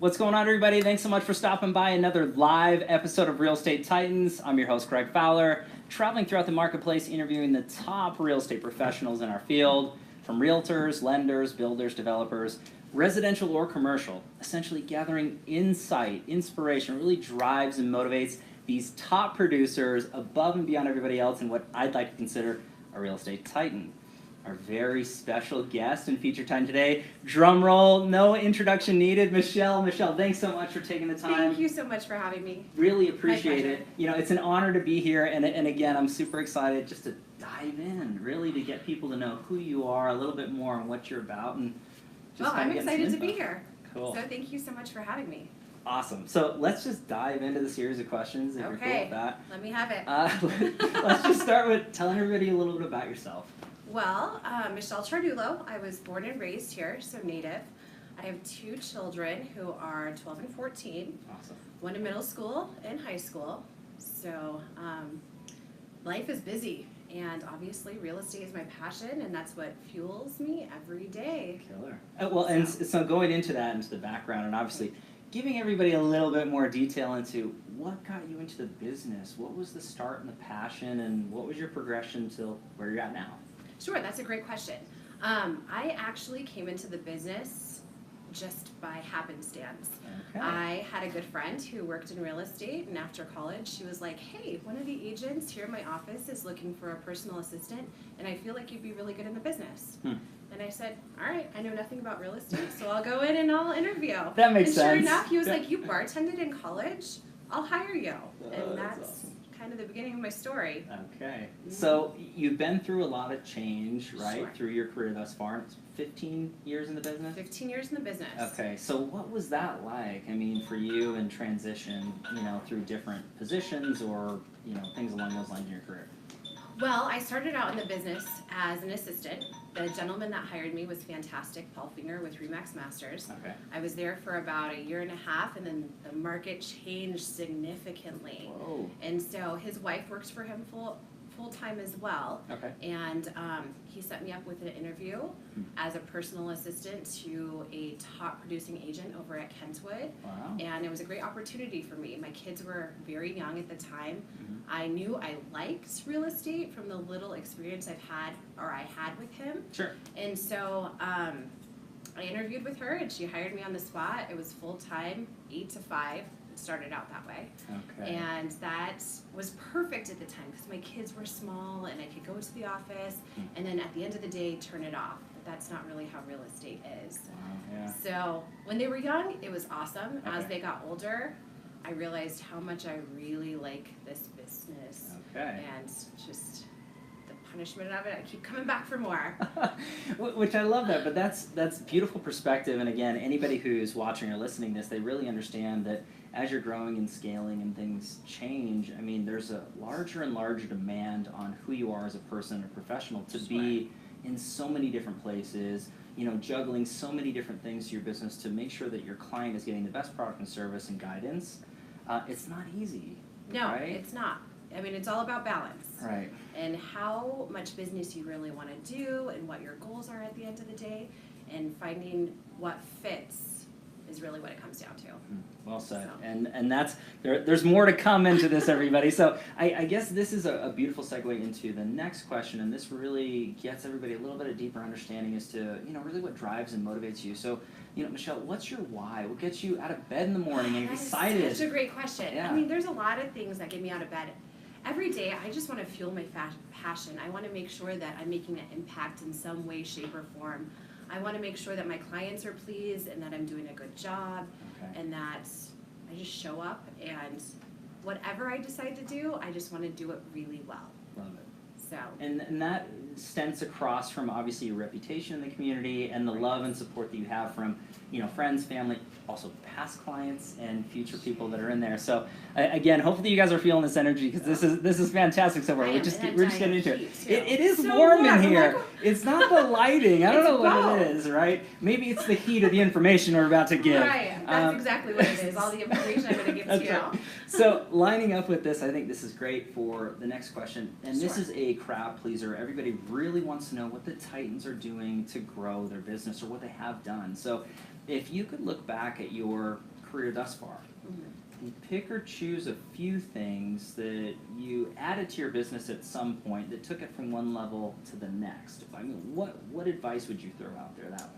What's going on, everybody? Thanks so much for stopping by another live episode of Real Estate Titans. I'm your host, Greg Fowler, traveling throughout the marketplace, interviewing the top real estate professionals in our field, from realtors, lenders, builders, developers, residential or commercial, essentially gathering insight, inspiration, really drives and motivates these top producers above and beyond everybody else in what I'd like to consider a real estate titan. Our very special guest and feature time today, drum roll, no introduction needed, Michele. Michele, thanks so much for taking the time. Thank you so much for having me. Really appreciate it. You know, it's an honor to be here, and again, I'm super excited just to dive in, really to get people to know who you are a little bit more and what you're about. And just I'm excited to be here. Cool. So thank you so much for having me. Awesome. So let's just dive into the series of questions if you're cool with that. Let me have it. Let's just start with telling everybody a little bit about yourself. Well, Michele Ciardullo. I was born and raised here, so native. I have 2 children who are 12 and 14. Awesome. One in middle school and high school. So life is busy, and obviously real estate is my passion, and that's what fuels me every day. Killer. Well, and so going into that, into the background, and obviously giving everybody a little bit more detail into what got you into the business, what was the start and the passion, and what was your progression to where you're at now? Sure, that's a great question. I actually came into the business just by happenstance. Okay. I had a good friend who worked in real estate, and after college, she was like, hey, one of the agents here in my office is looking for a personal assistant, and I feel like you'd be really good in the business. And I said, all right, I know nothing about real estate, so I'll go in and I'll interview. That makes sense. And sure enough, he was like, you bartended in college? I'll hire you. And that's awesome. Kind of the beginning of my story. Okay. So you've been through a lot of change, right, Sure. through your career thus far. It's 15 years in the business? 15 years in the business. Okay. So what was that like, I mean, for you in transition, you know, through different positions or, you know, things along those lines in your career? Well, I started out in the business as an assistant. The gentleman that hired me was fantastic, Paul Finger with Remax Masters. Okay. I was there for about 1.5 years, and then the market changed significantly. Whoa. And so his wife works for him full time as well. Okay. And he set me up with an interview as a personal assistant to a top producing agent over at Kentwood. Wow. And it was a great opportunity for me. My kids were very young at the time. Mm-hmm. I knew I liked real estate from the little experience I had with him. Sure. And so I interviewed with her, and she hired me on the spot. It was full time, 8 to 5. It started out that way. Okay. And that was perfect at the time because my kids were small and I could go to the office and then at the end of the day turn it off. But that's not really how real estate is. Wow, yeah. So when they were young, it was awesome. As Okay. they got older, I realized how much I really like this business. Okay. And just the punishment of it, I keep coming back for more. Which I love that, but that's beautiful perspective. And again, anybody who's watching or listening to this, they really understand that as you're growing and scaling and things change, I mean, there's a larger and larger demand on who you are as a person and a professional to be in so many different places, you know, juggling so many different things to your business to make sure that your client is getting the best product and service and guidance. It's not easy. No, right? it's not. I mean, it's all about balance. Right. And how much business you really want to do and what your goals are at the end of the day, and finding what fits is really what it comes down to. Well said. So. And that's there's more to come into this, everybody. So I guess this is a beautiful segue into the next question, and this really gets everybody a little bit of deeper understanding as to, you know, really what drives and motivates you. So, you know, Michele, what's your why? What gets you out of bed in the morning and excited? That's such a great question. Yeah. I mean, there's a lot of things that get me out of bed. Every day, I just want to fuel my passion. I want to make sure that I'm making an impact in some way, shape, or form. I want to make sure that my clients are pleased and that I'm doing a good job, Okay. and that I just show up, and whatever I decide to do, I just want to do it really well. Love it. So. And that stems across from obviously your reputation in the community and the love and support that you have from, you know, friends, family, also past clients and future people that are in there. So again, hopefully you guys are feeling this energy because this is fantastic so far. We're just getting into it. It is so warm in warm. here. It's not the lighting. I don't know what both. it is, right? Maybe it's the heat of the information we're about to give. Right, that's exactly what it is. All the information I'm going to give to you. Right. So lining up with this, I think this is great for the next question. And this Sure. is a crowd pleaser. Everybody really wants to know what the Titans are doing to grow their business or what they have done. So if you could look back at your career thus far, and pick or choose a few things that you added to your business at some point that took it from one level to the next. I mean, what advice would you throw out there that way?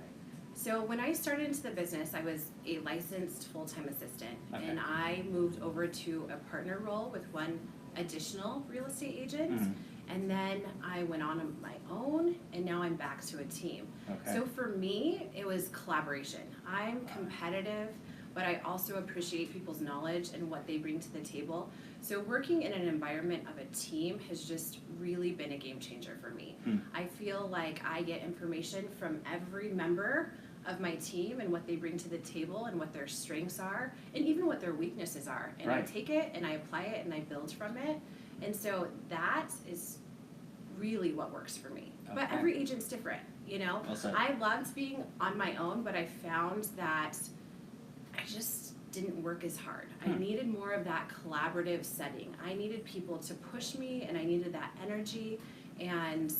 So when I started into the business, I was a licensed full-time assistant, Okay. and I moved over to a partner role with one additional real estate agent, and then I went on my own, and now I'm back to a team. Okay. So for me, it was collaboration. I'm competitive, but I also appreciate people's knowledge and what they bring to the table. So working in an environment of a team has just really been a game changer for me. I feel like I get information from every member of my team and what they bring to the table and what their strengths are and even what their weaknesses are. And I take it and I apply it and I build from it. And so that is really what works for me. But every agent's different, you know? I loved being on my own, but I found that I just didn't work as hard. I needed more of that collaborative setting. I needed people to push me, and I needed that energy, and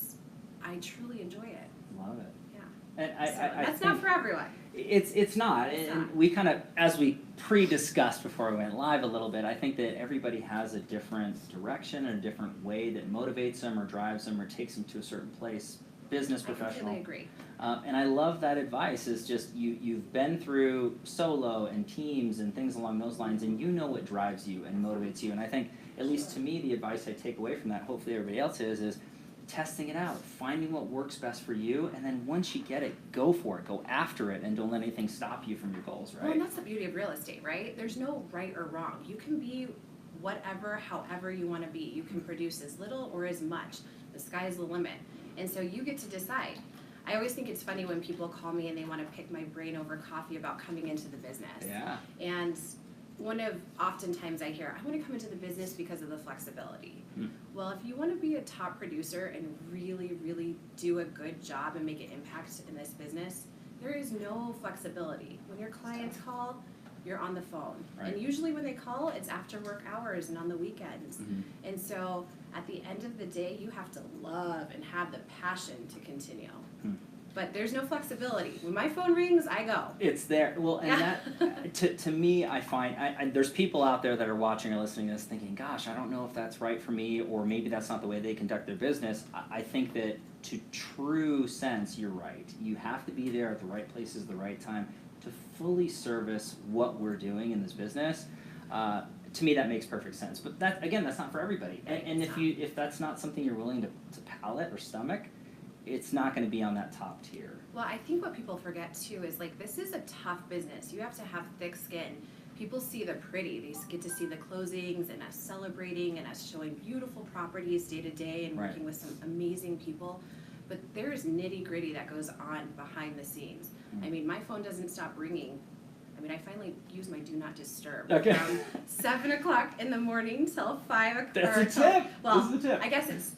I truly enjoy it. Love it. Yeah. And I that's not for everyone. It's not. And we kind of, as we pre-discussed before we went live a little bit, I think that everybody has a different direction and a different way that motivates them or drives them or takes them to a certain place. Business professional. I completely agree. And I love that advice. Is just you've been through solo and teams and things along those lines, and you know what drives you and motivates you. And I think, at least to me, the advice I take away from that, hopefully everybody else is testing it out, finding what works best for you, and then once you get it, go for it, go after it, and don't let anything stop you from your goals, right? Well, and that's the beauty of real estate, right? There's no right or wrong. You can be whatever, however you want to be. You can produce as little or as much. The sky's the limit. And so you get to decide. I always think it's funny when people call me and they want to pick my brain over coffee about coming into the business. Yeah. And oftentimes I hear, I want to come into the business because of the flexibility. Well, if you want to be a top producer and really, really do a good job and make an impact in this business, there is no flexibility. When your clients call, you're on the phone. Right. And usually when they call, it's after work hours and on the weekends. And so at the end of the day, you have to love and have the passion to continue. But there's no flexibility. When my phone rings, I go. It's there. Well, and that, to me, I find, there's people out there that are watching or listening to this thinking, gosh, I don't know if that's right for me, or maybe that's not the way they conduct their business. I think that to true sense, you're right. You have to be there at the right places, the right time, to fully service what we're doing in this business. To me, that makes perfect sense. But that, again, that's not for everybody. And if that's not something you're willing to palate or stomach, it's not going to be on that top tier. Well, I think what people forget too is like, this is a tough business. You have to have thick skin. People see the pretty. They get to see the closings and us celebrating and us showing beautiful properties day to day and working with some amazing people. But there's nitty gritty that goes on behind the scenes. I mean, my phone doesn't stop ringing. I mean, I finally use my do not disturb from 7 o'clock in the morning till 5 o'clock. That's a tip. Well, this is a tip. I guess it's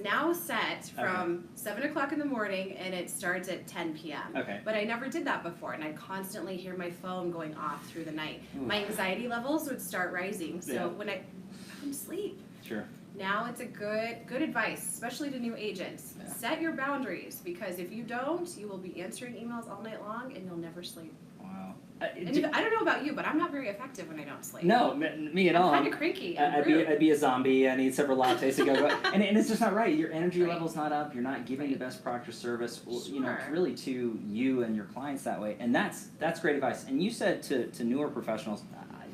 now set from 7 o'clock in the morning and it starts at 10 p.m. But I never did that before, and I'd constantly hear my phone going off through the night. My anxiety levels would start rising. So when I couldn't sleep. Sure. Now it's a good advice, especially to new agents. Set your boundaries, because if you don't, you will be answering emails all night long and you'll never sleep. Wow. And I don't know about you, but I'm not very effective when I don't sleep. No, me at all. I'm kind of cranky. I'd be a zombie. I need several lattes to go. And it's just not right. Your energy level's not up. You're not giving the best product or service, you know, really to you and your clients that way. And that's great advice. And you said to newer professionals,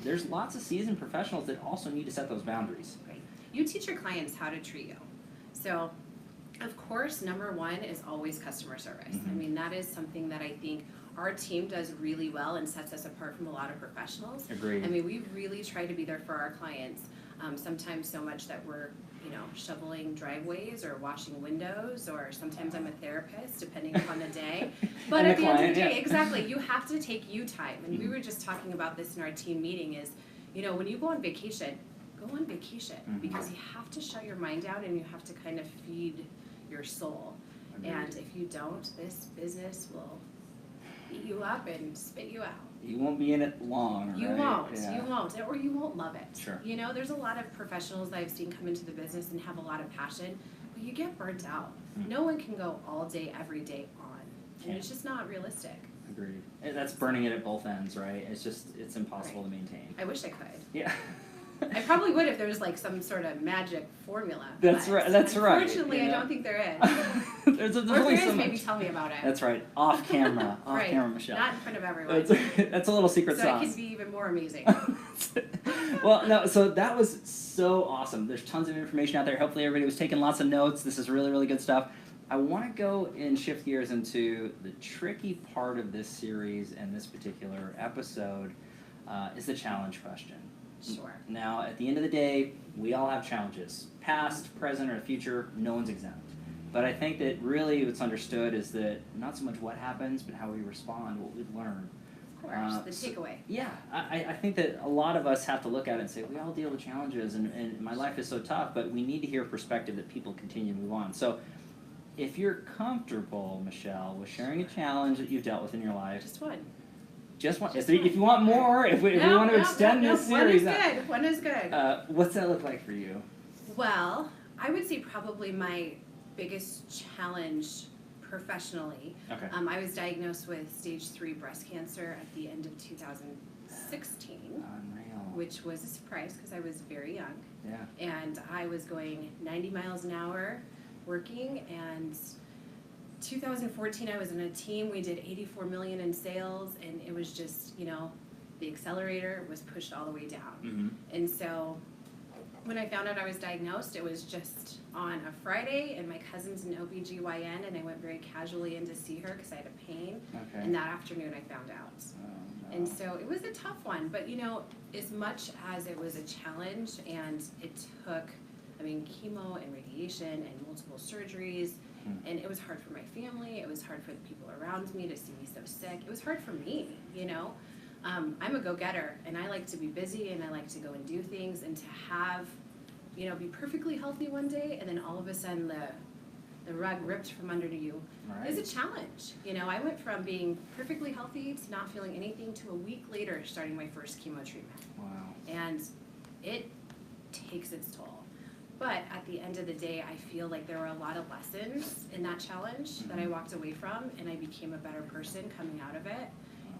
there's lots of seasoned professionals that also need to set those boundaries. Right. You teach your clients how to treat you. So, of course, number one is always customer service. I mean, that is something that I think our team does really well and sets us apart from a lot of professionals. Agreed. I mean, we really try to be there for our clients. Sometimes so much that we're, shoveling driveways or washing windows, or sometimes I'm a therapist, depending upon the day. But at the end of the day, exactly, you have to take you time. And we were just talking about this in our team meeting is, when you go on vacation, because you have to shut your mind down and you have to kind of feed your soul. And if you don't, this business will eat you up and spit you out. You won't be in it long, right? You won't, or you won't love it. Sure. There's a lot of professionals that I've seen come into the business and have a lot of passion, Well, you get burnt out. No one can go all day, every day on. And it's just not realistic. Agreed. That's burning it at both ends, right? It's impossible to maintain. I wish I could. Yeah. I probably would if there was like some sort of magic formula. That's right. That's right. Unfortunately, I don't think there is. there's or if there is, so maybe much. tell me about it. That's right. Off camera. Off right. camera, Michelle. Not in front of everyone. That's a little secret so sauce. So it could be even more amazing. Well, no, so that was so awesome. There's tons of information out there. Hopefully everybody was taking lots of notes. This is really, really good stuff. I want to go and shift gears into the tricky part of this series and this particular episode is the challenge question. Sure. Now, at the end of the day, we all have challenges. Past, present, or future, no one's exempt. But I think that really what's understood is that not so much what happens, but how we respond, what we learn. Of course, the takeaway. Yeah, I think that a lot of us have to look at it and say, we all deal with challenges, and my life is so tough, but we need to hear a perspective that people continue to move on. So if you're comfortable, Michele, with sharing a challenge that you've dealt with in your life. Just one. If you want more, if we want to extend this series. One is good. What's that look like for you? Well, I would say probably my biggest challenge professionally. Okay. I was diagnosed with stage 3 breast cancer at the end of 2016. Unreal. Which was a surprise because I was very young. Yeah. And I was going 90 miles an hour working, and 2014 I was in a team. We did 84 million in sales, and it was just, the accelerator was pushed all the way down. Mm-hmm. And so when I found out I was diagnosed, it was just on a Friday, and my cousin's an OBGYN, and I went very casually in to see her because I had a pain. Okay. And that afternoon I found out. Oh, no. And so it was a tough one, but as much as it was a challenge, and it took, chemo and radiation and multiple surgeries, and it was hard for my family, it was hard for the people around me to see me so sick, it was hard for me, I'm a go-getter, and I like to be busy, and I like to go and do things, and to have, be perfectly healthy one day, and then all of a sudden the rug ripped from under you is a challenge. I went from being perfectly healthy to not feeling anything to a week later starting my first chemo treatment. Wow. And it takes its toll. But at the end of the day, I feel like there were a lot of lessons in that challenge that I walked away from, and I became a better person coming out of it.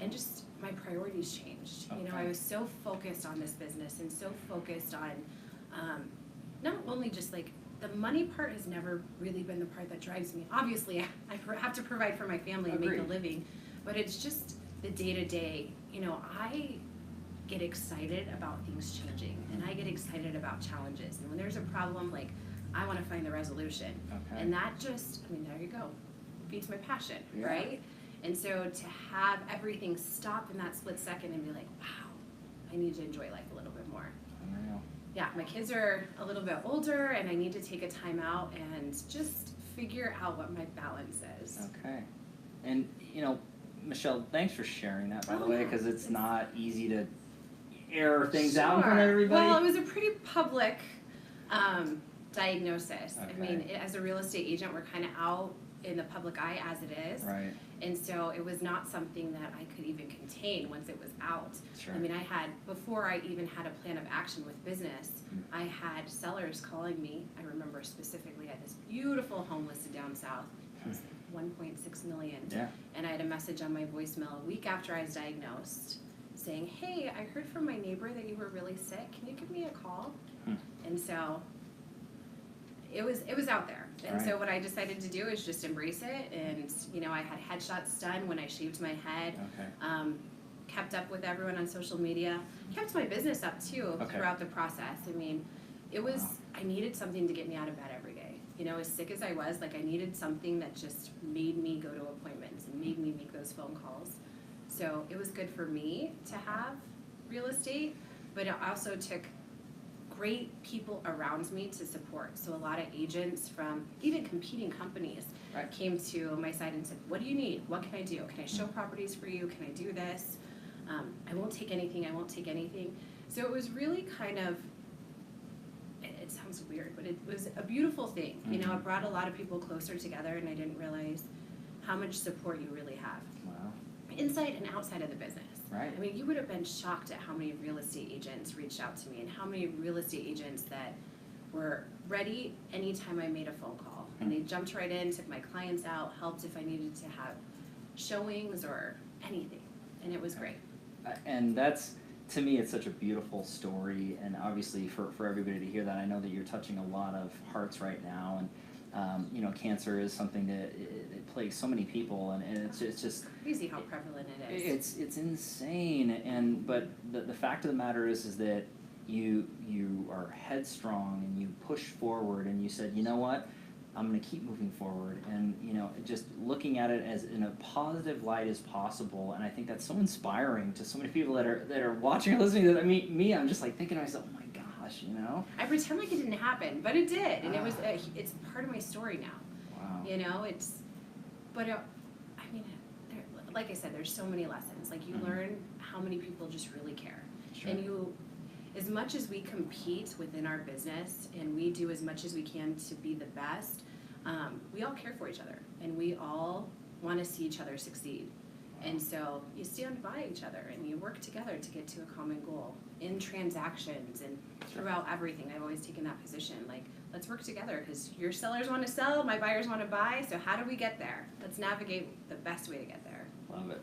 And just my priorities changed. Okay. I was so focused on this business and so focused on not only just like the money part has never really been the part that drives me. Obviously, I have to provide for my family and make a living, but it's just the day-to-day. I get excited about things changing, and I get excited about challenges. And when there's a problem, like, I want to find the resolution. Okay. And that just, there you go, feeds my passion, right? And so to have everything stop in that split second and be like, wow, I need to enjoy life a little bit more. Unreal. Yeah, my kids are a little bit older, and I need to take a time out and just figure out what my balance is. Okay. And, Michele, thanks for sharing that, by the way, because it's not easy to air things out in front of everybody. Well, it was a pretty public diagnosis. Okay. As a real estate agent, we're kind of out in the public eye as it is. Right. And so it was not something that I could even contain once it was out. Sure. Before I even had a plan of action with business, I had sellers calling me. I remember specifically I had this beautiful home listed down south. It was 1.6 million. Yeah. And I had a message on my voicemail a week after I was diagnosed saying, hey, I heard from my neighbor that you were really sick. Can you give me a call? And so it was out there. And so what I decided to do is just embrace it. And, I had headshots done when I shaved my head. Okay. Kept up with everyone on social media. Kept my business up, too, throughout the process. I needed something to get me out of bed every day. As sick as I was, I needed something that just made me go to appointments and made me make those phone calls. So it was good for me to have real estate, but it also took great people around me to support. So a lot of agents from even competing companies came to my side and said, what do you need? What can I do? Can I show properties for you? Can I do this? I won't take anything. So it was really kind of, it sounds weird, but it was a beautiful thing. It brought a lot of people closer together, and I didn't realize how much support you really have. Wow. Inside and outside of the business. Right. You would have been shocked at how many real estate agents reached out to me, and how many real estate agents that were ready anytime I made a phone call. And they jumped right in, took my clients out, helped if I needed to have showings or anything. And it was great. And that's, to me, it's such a beautiful story, and obviously for everybody to hear that, I know that you're touching a lot of hearts right now, and you know, cancer is something that it plagues so many people, and it's just crazy how prevalent it is. It's insane, but the fact of the matter is that you are headstrong and you push forward, and you said, you know what, I'm going to keep moving forward, and you know, just looking at it as in a positive light as possible. And I think that's so inspiring to so many people that are watching or listening to that. I mean, me, I'm just like thinking to myself, oh my gosh, you know. I pretend like it didn't happen, but it did, and it's part of my story now. Wow. You know, I mean, like I said, there's so many lessons. Like you learn how many people just really care, Sure. and as much as we compete within our business and we do as much as we can to be the best, we all care for each other and we all want to see each other succeed. And so you stand by each other and you work together to get to a common goal in transactions and throughout everything. I've always taken that position, like, let's work together because your sellers want to sell, my buyers want to buy, so how do we get there? Let's navigate the best way to get there. Love it.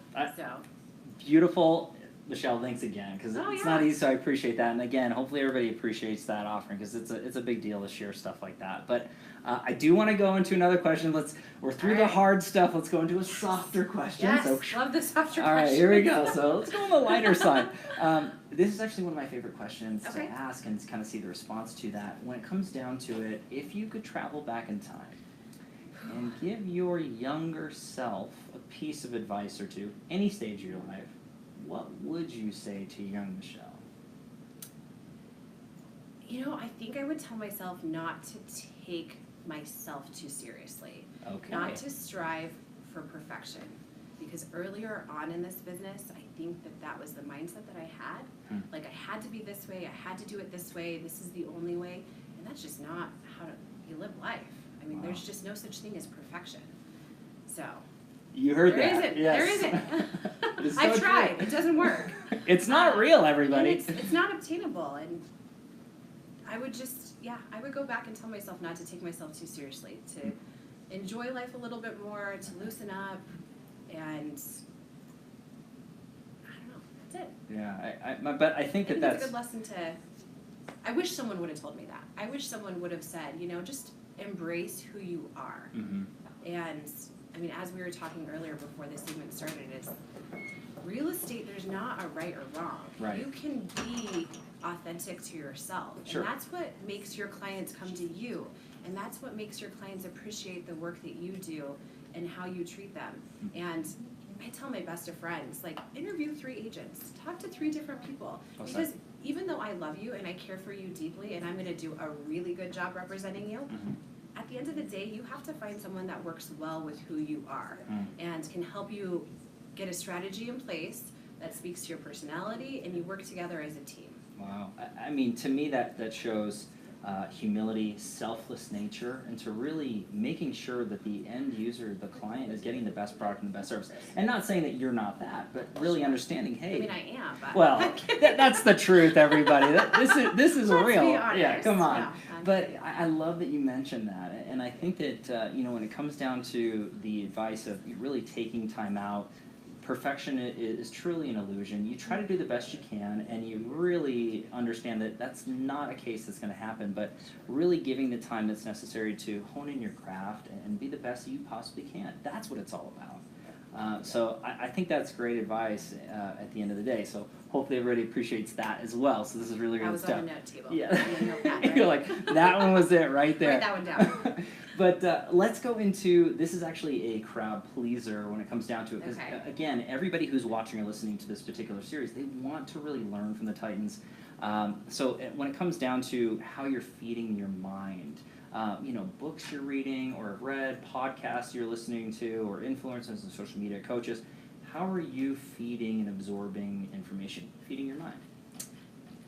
Beautiful. Michele, thanks again, because it's yeah. not easy, so I appreciate that. And again, hopefully everybody appreciates that offering, because it's a big deal to share stuff like that. But I do want to go into another question. We're through the hard stuff. Let's go into a softer question. Yes, love the softer question. All right, here we go. So let's go on the lighter side. This is actually one of my favorite questions to ask and kind of see the response to that. When it comes down to it, if you could travel back in time and give your younger self a piece of advice or two, any stage of your life, what would you say to young Michele? You know, I think I would tell myself not to take myself too seriously. Okay. Not to strive for perfection. Because earlier on in this business, I think that was the mindset that I had. Like, I had to be this way, I had to do it this way, this is the only way. And that's just not how you live life. I mean, there's just no such thing as perfection. So. You heard there that. Isn't. Yes. There isn't. I've tried. It doesn't work. It's not real, everybody. It's not obtainable. And I would I would go back and tell myself not to take myself too seriously, to enjoy life a little bit more, to loosen up, and I don't know. That's it. Yeah, but I think that's a good lesson I wish someone would have told me that. I wish someone would have said, you know, just embrace who you are. And I mean, as we were talking earlier before this even started, it's real estate, there's not a right or wrong. Right. You can be authentic to yourself. Sure. And that's what makes your clients come to you. And that's what makes your clients appreciate the work that you do and how you treat them. And I tell my best of friends, like, interview 3 agents. Talk to 3 different people. Because even though I love you and I care for you deeply and I'm going to do a really good job representing you, at the end of the day, you have to find someone that works well with who you are and can help you get a strategy in place that speaks to your personality, and you work together as a team. Wow. I mean, to me, that shows humility, selfless nature, and to really making sure that the end user, the client, is getting the best product and the best service. And not saying that you're not that, but really understanding, hey. I mean, I am. But well, that's the truth, everybody. This is Let's real. Be honest. Yeah, come on. No, but I love that you mentioned that, and I think that you know, when it comes down to the advice of really taking time out, perfection is truly an illusion. You try to do the best you can, and you really understand that that's not a case that's going to happen, but really giving the time that's necessary to hone in your craft and be the best that you possibly can. That's what it's all about. So I think that's great advice at the end of the day. So hopefully everybody appreciates that as well. So this is really good stuff. I was on the note table. Yeah. You're like, that one was it right there. Write that one down. But let's go into, this is actually a crowd pleaser when it comes down to it. Because, again, everybody who's watching or listening to this particular series, they want to really learn from the Titans. So when it comes down to how you're feeding your mind, you know, books you're reading or have read, podcasts you're listening to, or influencers and social media coaches, how are you feeding and absorbing information, feeding your mind?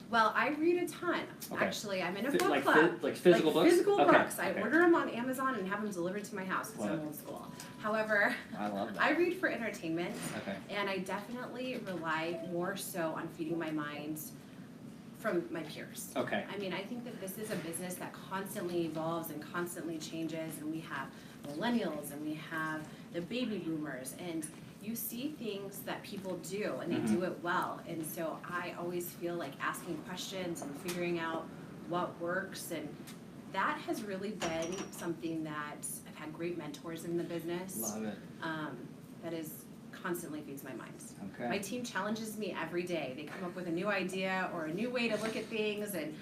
Well, I read a ton. Actually, I'm in a book like club. Like physical books? Physical books. I order them on Amazon and have them delivered to my house because I'm old school. However, I love that. I read for entertainment, and I definitely rely more so on feeding my mind from my peers. Okay. I mean, I think that this is a business that constantly evolves and constantly changes, and we have millennials and we have the baby boomers, and you see things that people do and they do it well. And so I always feel like asking questions and figuring out what works, and that has really been something that I've had great mentors in the business. Love it. That is constantly feeds my mind. Okay. My team challenges me every day. They come up with a new idea or a new way to look at things, and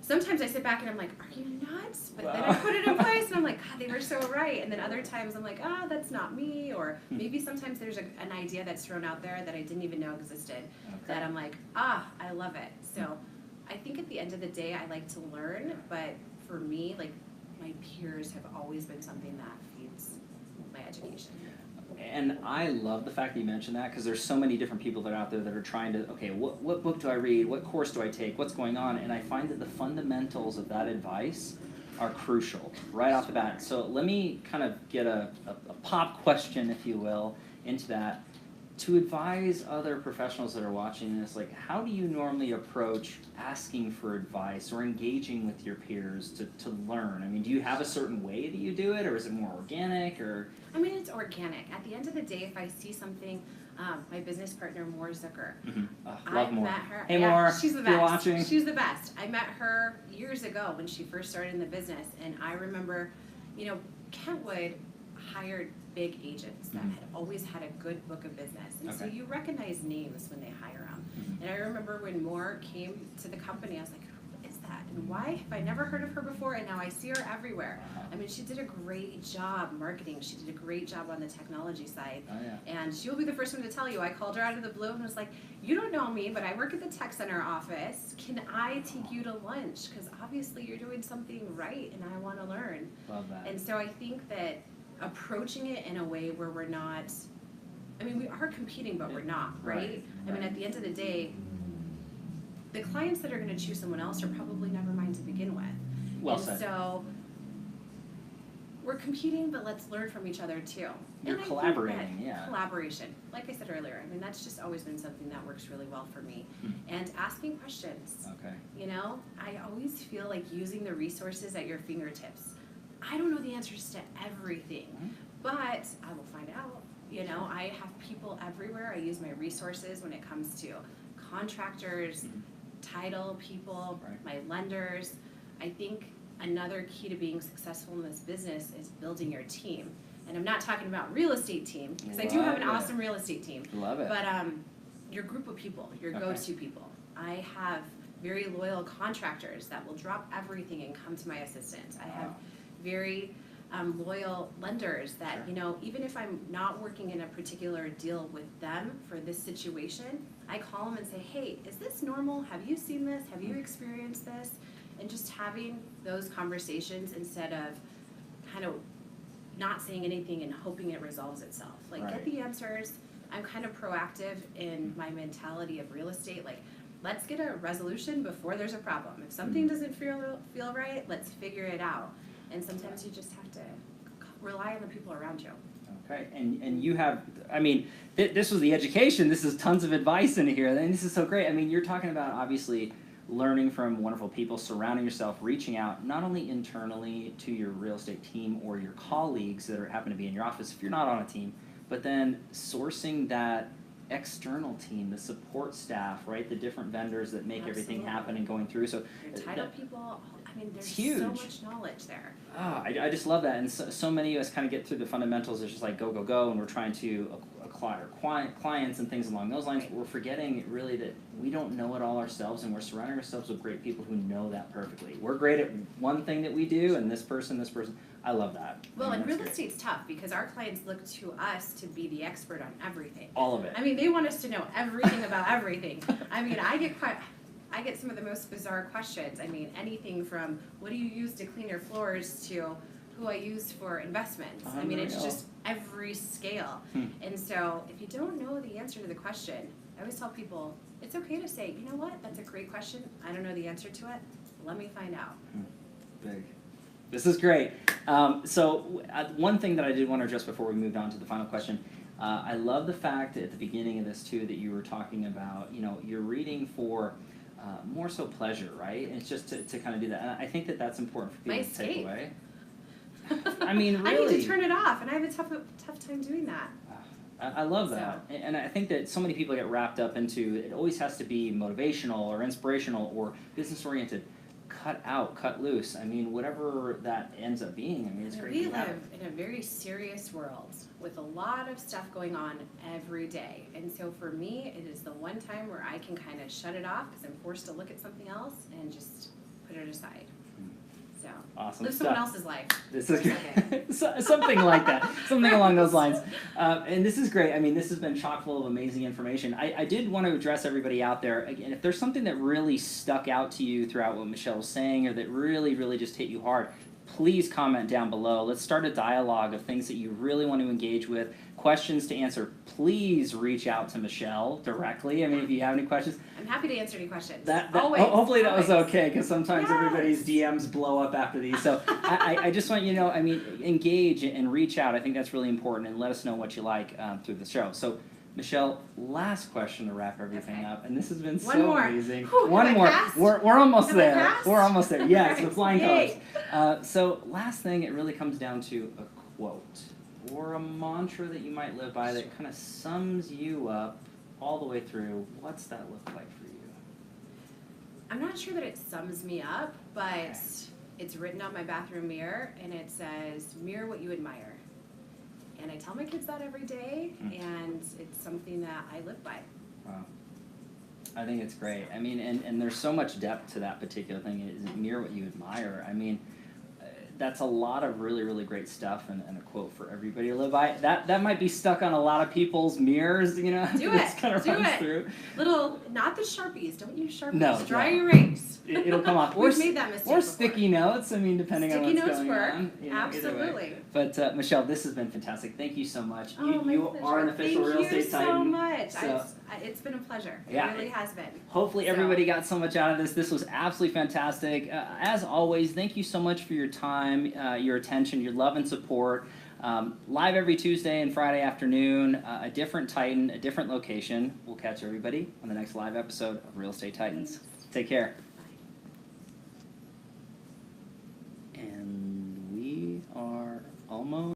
sometimes I sit back and I'm like, are you nuts? But then I put it in place and I'm like, God, they were so right. And then other times I'm like, that's not me. Or maybe sometimes there's an idea that's thrown out there that I didn't even know existed, that I'm like, I love it. So I think at the end of the day, I like to learn, but for me, like, my peers have always been something that feeds my education. And I love the fact that you mentioned that, because there's so many different people that are out there that are trying to, okay, what book do I read? What course do I take? What's going on? And I find that the fundamentals of that advice are crucial right off the bat. So let me kind of get a pop question, if you will, into that. To advise other professionals that are watching this, like, how do you normally approach asking for advice or engaging with your peers to learn? I mean, do you have a certain way that you do it, or is it more organic, or? I mean, it's organic. At the end of the day, if I see something, my business partner, Moore Zucker, Love Moore. Met her. Hey, yeah, Moore, she's the if best. you're watching. She's the best. I met her years ago when she first started in the business, and I remember, Kentwood hired big agents that had always had a good book of business, and so you recognize names when they hire them. And I remember when Moore came to the company, I was like, who is that, and why have I never heard of her before? And now I see her everywhere. I mean, she did a great job marketing. She did a great job on the technology side. And she'll be the first one to tell you, I called her out of the blue and was like, you don't know me, but I work at the tech center office. Can I take you to lunch? Because obviously you're doing something right and I want to learn. Love that. And so I think that approaching it in a way where we're not, I mean, we are competing, but we're not, right? I mean, at the end of the day, the clients that are going to choose someone else are probably never mine to begin with. Well said. So we're competing, but let's learn from each other too. You're collaborating, yeah. Collaboration. Like I said earlier, I mean, that's just always been something that works really well for me. And asking questions. Okay. I always feel like using the resources at your fingertips. I don't know the answers to everything, but I will find out. I have people everywhere. I use my resources when it comes to contractors, title people, my lenders. I think another key to being successful in this business is building your team. And I'm not talking about real estate team, because I do have an awesome real estate team. Love it. But your group of people, your go-to people. I have very loyal contractors that will drop everything and come to my assistance. I have very loyal lenders that, even if I'm not working in a particular deal with them for this situation, I call them and say, hey, is this normal? Have you seen this? Have you experienced this? And just having those conversations instead of kind of not saying anything and hoping it resolves itself. Like, get the answers. I'm kind of proactive in my mentality of real estate. Like, let's get a resolution before there's a problem. If something doesn't feel right, let's figure it out. And sometimes you just have to rely on the people around you. Okay, and you have, I mean, this was the education. This is tons of advice in here, and this is so great. I mean, you're talking about, obviously, learning from wonderful people, surrounding yourself, reaching out, not only internally to your real estate team or your colleagues that happen to be in your office if you're not on a team, but then sourcing that external team, the support staff, right? The different vendors that make everything happen and going through. So your title people, I mean, there's huge. so much knowledge there. I just love that. And so many of us kind of get through the fundamentals. It's just like go, go, go, and we're trying to acquire clients and things along those lines. We're forgetting really that we don't know it all ourselves, and we're surrounding ourselves with great people who know that perfectly. We're great at one thing that we do, and this person. I love that. Well, and real estate's tough because our clients look to us to be the expert on everything. All of it. I mean, they want us to know everything about everything. I mean, I get some of the most bizarre questions. I mean, anything from what do you use to clean your floors to who I use for investments. I mean, it's just every scale. And so if you don't know the answer to the question, I always tell people, it's okay to say, you know what, that's a great question. I don't know the answer to it. Let me find out. Big. This is great. So one thing that I did want to address before we moved on to the final question, I love the fact that at the beginning of this too that you were talking about, you're reading for more so pleasure, right? And it's just to kind of do that. And I think that that's important for people to take away. I mean, really. I need to turn it off, and I have a tough time doing that. I love that. So. And I think that so many people get wrapped up into it always has to be motivational or inspirational or business-oriented. Cut loose. I mean, whatever that ends up being, I mean, it's great. We live in a very serious world with a lot of stuff going on every day. And so for me, it is the one time where I can kind of shut it off because I'm forced to look at something else and just put it aside. So, awesome live stuff. Someone else's life. This is okay. Something like that. Something along those lines. And this is great. I mean, this has been chock full of amazing information. I did want to address everybody out there. Again, if there's something that really stuck out to you throughout what Michele was saying or that really, really just hit you hard, please comment down below. Let's start a dialogue of things that you really want to engage with, questions to answer. Please reach out to Michele directly. I mean, if you have any questions. I'm happy to answer any questions. Always. Hopefully that was okay, because sometimes everybody's DMs blow up after these. So I just want you to know, I mean, engage and reach out. I think that's really important, and let us know what you like through the show. So, Michele, last question to wrap everything up, and this has been so amazing. One more. We're almost there. We're almost there. Yes, the flying colors. So, last thing, it really comes down to a quote or a mantra that you might live by that kind of sums you up all the way through. What's that look like for you? I'm not sure that it sums me up, but it's written on my bathroom mirror, and it says, "Mirror what you admire." And I tell my kids that every day, and it's something that I live by. Wow. I think it's great. I mean, and there's so much depth to that particular thing. Is mirror what you admire. I mean, that's a lot of really, really great stuff, and a quote for everybody to live by. That might be stuck on a lot of people's mirrors, you know. Do it. Kind of runs through. Little, not the Sharpies. Don't use Sharpies. No. Dry erase. It'll come off. We've made that mistake Or before. sticky notes. I mean, depending on what's going on. You know, absolutely. But Michele, this has been fantastic. Thank you so much. Oh, you are an official Real Estate Titan. Thank you so much. It's been a pleasure. It really has been. Hopefully everybody got so much out of this. This was absolutely fantastic. As always, thank you so much for your time, your attention, your love and support. Live every Tuesday and Friday afternoon, a different Titan, a different location. We'll catch everybody on the next live episode of Real Estate Titans. Take care. And we are almost...